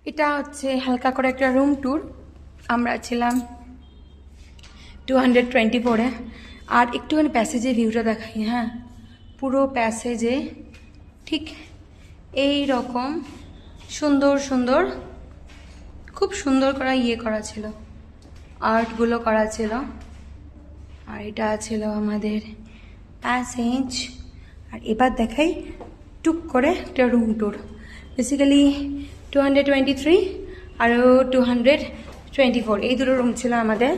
এটা হচ্ছে হালকা করে একটা রুম ট্যুর। আমরা ছিলাম 224-এ। আর একটুখানি প্যাসেজে ভিউটা দেখাই। হ্যাঁ, পুরো প্যাসেজে ঠিক এই রকম সুন্দর সুন্দর, খুব সুন্দর করা করা ছিল, আর্টগুলো করা ছিল। আর এটা ছিল আমাদের প্যাসেজ। আর এবার দেখাই টুক করে একটা রুম ট্যুর। বেসিক্যালি 223 আরও 224, এই দুটো রুম ছিল আমাদের।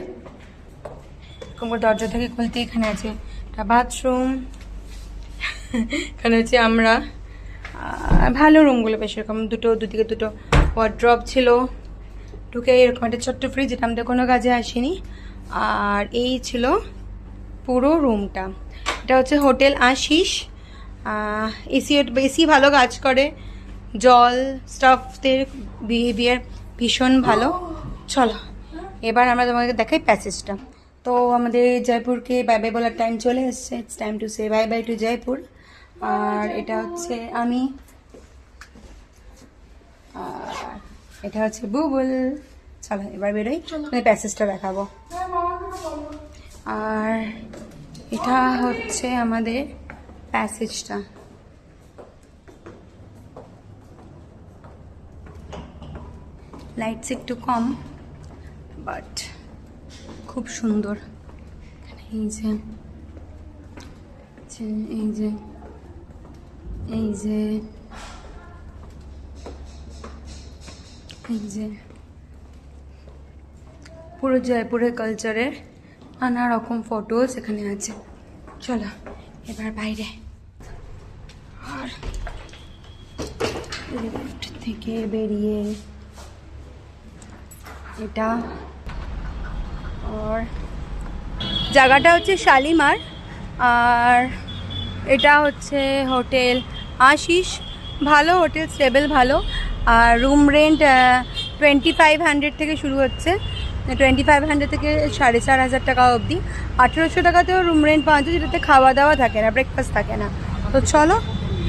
এরকম দরজা থেকে খুলতে এখানে আছে একটা বাথরুম, এখানে হচ্ছে আমরা ভালো রুমগুলো বেশ এরকম দুদিকে দুটো ওয়ার্ড্রপ ছিল, ঢুকে এরকম একটা ছোট্ট ফ্রিজ, যেটা আমাদের কোনো কাজে আসেনি। আর এই ছিল পুরো রুমটা। এটা হচ্ছে হোটেল আশিস। এসি ভালো কাজ করে, জল স্টাফদের বিহেভিয়ার ভীষণ ভালো। চলো এবার আমরা তোমাকে দেখাই প্যাসেজটা। তো আমাদের জয়পুরকে বাই বাই বলার টাইম চলে এসছে। It's time to say bye bye to Jaipur. আর এটা হচ্ছে আমি, আর এটা হচ্ছে বুবুল। চলো এবার বেরোই, মানে প্যাসেজটা দেখাবো। আর এটা হচ্ছে আমাদের প্যাসেজটা। লাইটস একটু কম, বাট খুব সুন্দর। এই যে এই যে এই যে এই যে পুরো জয়পুরের কালচারের নানা রকম ফটোস এখানে আছে। চলো এবার বাইরে। আর লিফট থেকে বেরিয়ে এটা, আর জায়গাটা হচ্ছে শালিমার। আর এটা হচ্ছে হোটেল আশিস, ভালো হোটেল, স্টেবল ভালো। আর রুম রেন্ট 2500 থেকে শুরু হচ্ছে, 2500 থেকে 4500 টাকা অবধি। 1800 টাকাতেও রুম রেন্ট পাওয়া যায়, যেটাতে খাওয়া দাওয়া থাকে না, ব্রেকফাস্ট থাকে না। তো চলো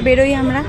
বেরোই আমরা।